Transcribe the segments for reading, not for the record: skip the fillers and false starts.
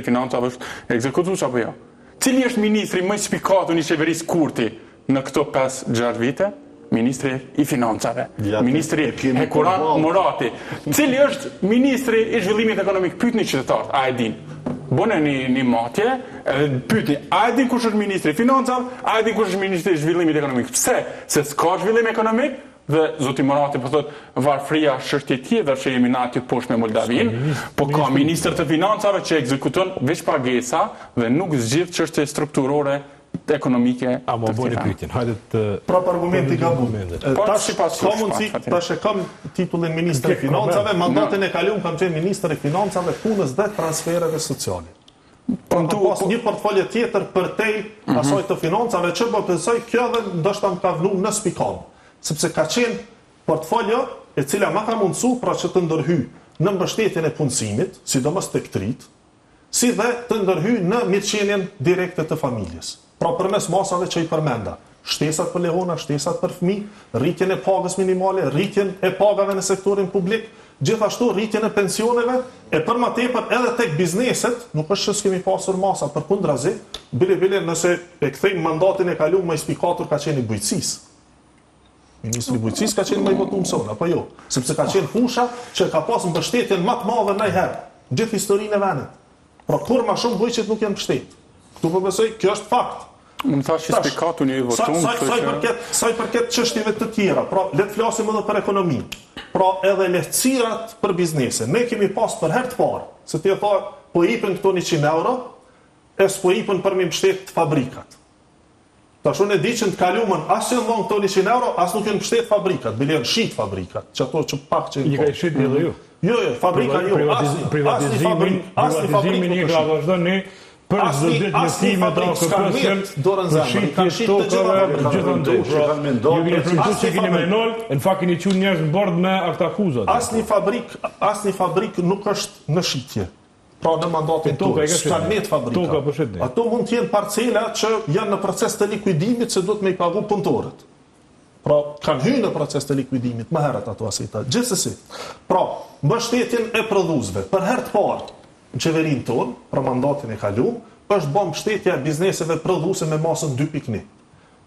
Financave është ekzekutues apo jo? Cili është ministri më i spikatur i qeverisë Kurti në këto 5-6 vite? Ministri i Financave. Ministri Hekuran Murati. Cili është ministri i zhvillimit ekonomik? Pyetni qytetarët, a e din? Bënë një matje, pyetni, a e din kush është ministri i Financave, a e din kush është ministri i zhvillimit ekonomik? Pse? Se s'ka zhvillim ekonomik? Dhe zoti Murati po thotë varfria çështje tjetër që jemi na aty poshtë me Moldavin, po ka ministër të financave që ekzekuton veç pagesa dhe nuk zgjidh çështje strukturore ekonomike. A më bëni pyetjen. Hajde të prap argumenti ka bunë. Tash tash e kam titullin ministri i financave, mandatin e kaluar kam qenë ministër i financave, punës dhe transfereve sociale. Pas një portfolio tjetër përtej asaj të financave që po besoj kjo dhe ndoshta më ka vënë në spikon. Sepse ka qenë portfolio e cila ma ka mundësu pra që të ndërhy në mbështetjen e punësimit, sidomos tek trit, si dhe të ndërhy në mirëqenien direkte të familjes. Pra përmes masave që i përmenda, shtesat për lehona, shtesat për fëmijë, rritjen e pagës minimale, rritjen e pagave në sektorin publik, gjithashtu rritjen e pensioneve, e për më tepër edhe tek bizneset, nuk është që s'kemi pasur masa për kundrazi, bile nëse e kthejmë mandatin e kaluar më i spikatur ka qenë i bujqësisë. Ministri i Bujqësisë ka qenë më i votuar, apo jo? Sepse ka qenë fusha që ka pas mbështetjen më të madhe ndonjëherë në gjithë historinë e vendit. Pra kur më shumë bujqet nuk janë mbështet. Ktu po besoj kjo është fakt. Unë thash që spikatu një votum. Sa i përket çështjeve të tjera, pra le të flasim edhe për ekonomi. Pra edhe lehtësirat për biznese. Ne kemi pas për herë të parë, se ti e tha po jepën këto 100 euro, s'po jepën për me mbështet fabrikat. Tash unë e di që në të kalumën as që ndon këto 100 euro, as nuk janë mbështet fabrikat, bile janë shit fabrikat, që ato që pak që i ka shit edhe ju. Jo, fabrika jo, privatizimin i ka vazhdoni për çdo ditë me time të OKP-s dorën zemër, kanë shit të gjitha Ju vjen produkt që keni më nol, në fakt keni çuar njerëz në bord me akt akuzat. Asnjë fabrik nuk është në shitje. Pra në mandatin tonë, s'kan met fabrika. Ato mund të jenë parcela që janë në proces të likuidimit se duhet me i pagu punëtorët. Pra kanë hyrë në proces të likuidimit më herët ato asita. Gjithsesi. Pra, mbështetjen e prodhuesve për herë të parë në qeverinë tonë, për mandatin e kaluar, është bën mbështetja e bizneseve prodhuese me masën 2.1.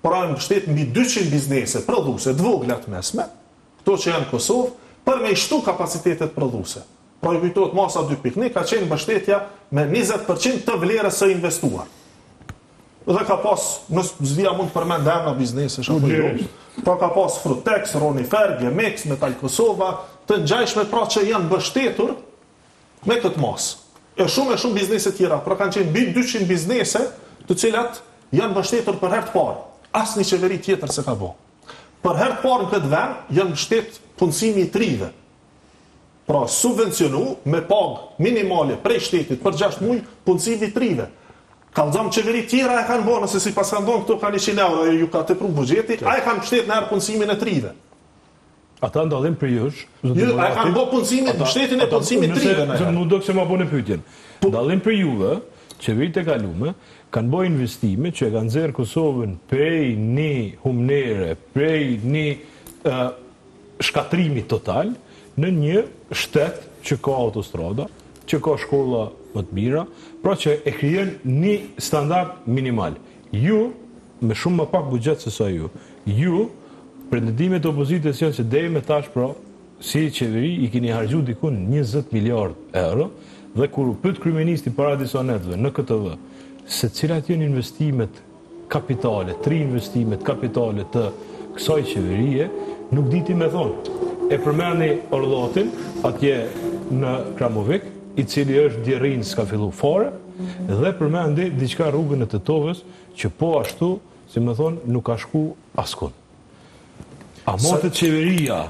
Pra mbështet mbi 200 biznese prodhuese të vogla të mesme, këto që janë në Kosovë, për me shtu kapacitetet prodhuese. Pra i kujtohet masa 2.1 ka qenë mbështetja me 20% të vlerës së investuar. Dhe ka pas, nësë zvija mund të përmend emra biznesesh apo jo. Pra ka pas Frutex, Ronifer, Gemex, Metal Kosova, të ngjajshme pra që janë mbështetur me këtë masë. E shumë biznese tjera, pra kanë qenë mbi 200 biznese të cilat janë mbështetur për herë të parë. Asnjë qeveri tjetër se ka bë. Për herë të parë në këtë vend janë mbështet punësimi i trive. Pra subvencionu me pagë minimale prej shtetit për 6 muaj punësimi i trive. Kallëzom qeveri tjera e kanë bërë, nëse sipas kanë dhënë këto kanë 100 euro, ju ka tepruar buxheti, ai kanë mbështet në herë punësimin e trive. Ata ndallen për jush. Jo, ai kanë bërë punësimin, mbështetjen e punësimit trive. Ne nuk do të më bëni pyetjen. Ndallen për juve, qeveritë e kaluara kanë bërë investime që kanë nxjerrë Kosovën prej një humnere, prej një shkatrimi total në një shtet që ka autostrada, që ka shkolla më të mira, pra që e krijon një standard minimal. Ju, me shumë më pak buxhet se sa ju, pretendimet e opozitës janë që deri më tash, pra, si qeveri i keni harxhuar diku 20 miliard euro, dhe kur u pyet kryeministi para disa netëve në KTV, se cilat janë investimet kapitale, investimet kapitale të kësaj qeverie, nuk diti me thonë. E përmendi Orllotin, atje në Kramovik, i cili është djerin s'ka fillu fare, dhe përmendi diçka rrugën e Tetovës, që po ashtu, si më thonë, nuk ka shku askun. A motet qeveria,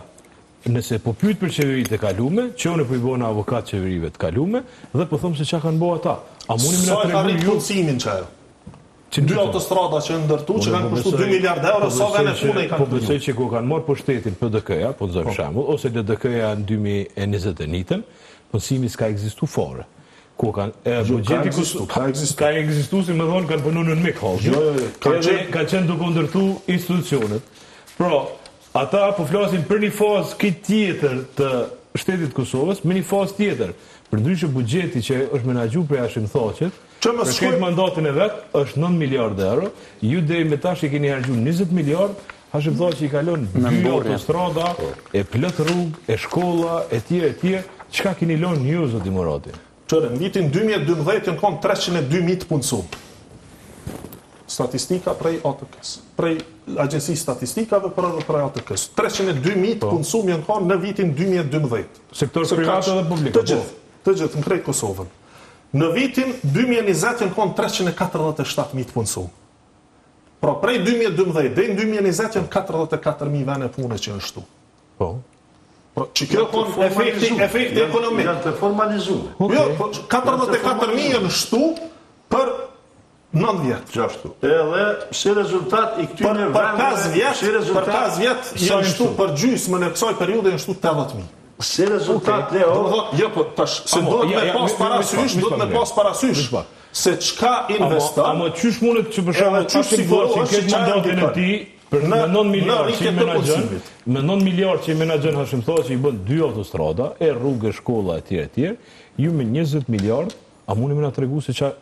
nëse po pyet për qeveritë e kalume, që unë po i bëna avokat qeverive të kalume, dhe po them se çka kanë bëu ata. A mundi më na tregoni ju punësimin çfarë? Dy autostrada që ndërtu, që kanë kushtuar 2 miliard euro, sa vende pune i kanë. Po besoj që ku kanë marrë pushtetin PDK-ja, po zëm shembull, ose LDK-ja në 2021, punësimi s'ka ekzistuar fare. Ku kanë buxheti ka ekzistuar, si më thonë, kanë punuar në mik hall. Kanë qenë duke ndërtu institucionet. Pra, ata po flasin për një fazë këtë tjetër të shtetit Kosovës me një fazë tjetër. Përndryshe buxheti që është menaxhuar prej Hashim Thaçit, për këtë mandatin e vet është 9 miliardë euro, ju deri me tash i keni harxhuar 20 miliardë, Hashim Thaçi i kalon 2 autostrada, e plot rrugë, e shkolla, etj. Çka keni lënë ju zoti Murati? Në vitin 2012 janë kanë 302.000 të punësuar. Statistika prej ATK-s, prej Agjencisë Statistikave prej ATK-s. 302.000 të punësuar janë kanë në vitin 2012. Sektor privat dhe publik. Të gjithë në krejt Kosovën. Në vitin 2020 janë kanë 347.000 të punësuar. Pra prej 2012 dhe në 2020 janë 44.000 vene pune që janë shtu. Po. Që kjo konë efekti ekonomik. Janë të formalizuar. Jo, 44.000 janë shtu për 9 vjetë. Gjashtu. Edhe si rezultat i këtyre për 5 vjetë janë shtu për gjysmën e kësaj periude janë shtu 80.000. Si rezultat, Leo... Jo, po tash, se do të me pas parasysh, se qka investon... Ama qysh mundet që për shembull Hashim Thaçi këtë mandatin e tij me 9 miliardë që i menaxhon, me 9 miliardë që i menaxhon Hashim Thaçi i bën 2 autostrada, e rrugë, shkolla etj. Ju me 20 miliardë, a mundi më na tregu se ç'a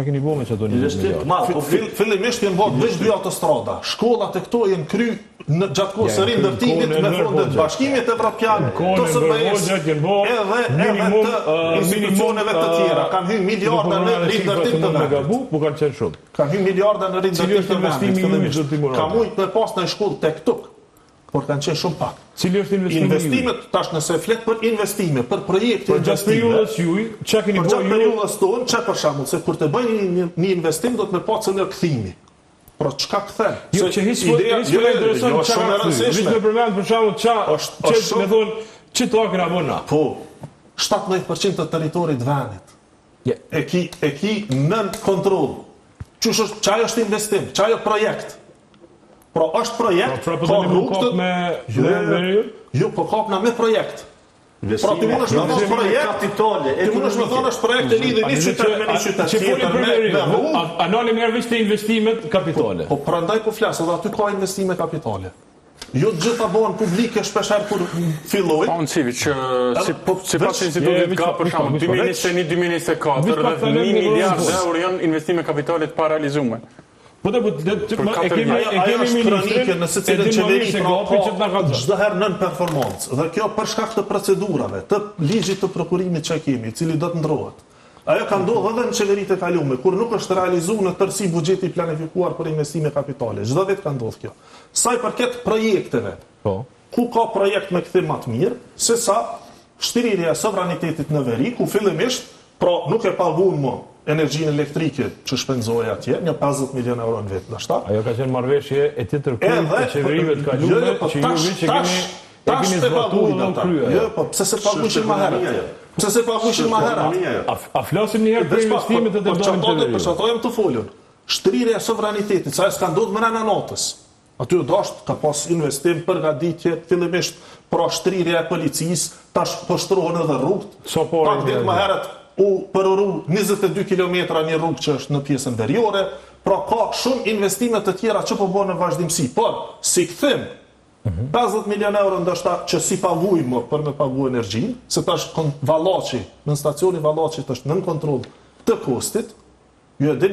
keni bërë me çato 20 miliardë? Fillimisht janë bërë veç 2 autostrada. Shkollat e këto janë kry në gjatë kohës së rindërtimit me fondet bashkimit evropian, të SBE-s, edhe të institucioneve të tjera. Kanë hyrë miliarda në rindërtim të vendit. Kanë hyrë miliarda në rindërtim të vendit. Ka mujt me pas në shkollë tek tuk, por kanë qenë shumë pak. Cili është investimi? Investimet, tash nëse flet për investime, për projekte investime. Për gjatë periudhës juaj, çka keni bërë ju? Për gjatë periudhës tonë, çka për shembull, se kur të bëjnë një investim do të me pa cëllë kthimi. Por çka kthen? Jo, që hiç më intereson çka kthen. Vetëm më përmend për shembull çka, më thon, çito kena bërë na. Po, 17% të territorit vendit. E ki nën kontroll. Çfarë është investim? Çfarë është projekt? Pra është projekt, ka rrugë me... Jo, po kapna me projekt. Pra ti mund është me thonë projekt, kapitale, ti mund është me thonë është projekt e lidhë një qytet me një qytet tjetër me rrugë. Anali merr veç të investimet kapitale. Po prandaj po flas, edhe aty ka investime kapitale. Jo të gjitha bëhen publike shpeshherë kur fillojnë. Pa unë civi që sipas institutit ka për shembull 2021-2024 dhe 1 miliard euro janë investime kapitale të parealizuar. Po e kemi ministrin nëse cilën qeveri pra çdo herë nën performancë. Dhe kjo për shkak të procedurave, të ligjit të prokurimit që kemi, i cili do të ndrohet. Ajo ka ndodhur edhe në qeveritë e kaluara, kur nuk është realizuar në tërësi buxheti i planifikuar për investime kapitale. Çdo vit ka ndodhur kjo. Sa i përket projekteve, ku ka projekt me kthim më të mirë, sesa shtrirja e sovranitetit në veri, ku fillimisht pra nuk e paguën më energjinë elektrike që shpenzohej atje, një 50 milion euro në vit, ndoshta. Ajo ka qenë marrëveshje e tjetër e qeverive të kaluara që ju vi që keni zbatuar ata. Jo, po pse se paguajnë më herët? Pse se paguajnë më herët? A flasim një herë për investimet e të ndonjë për çfarë jam të folur? Shtrirja e sovranitetit, sa s'ka ndodhur më në natës. Aty dosht ka pas investim përgatitje, fillimisht pra shtrirja e policisë, tash po shtrohen edhe rrugët. Pak ditë më herët u përuru 22 kilometra një rrugë që është në pjesën veriore, pra ka shumë investimet të tjera që po bëhen në vazhdimsi. Por, si kthim, 50 milion euro ndoshta që si paguajmë për me pagu energjinë, se tash Vallaçi, në stacioni Vallaçit është nën kontroll të kostit, ju e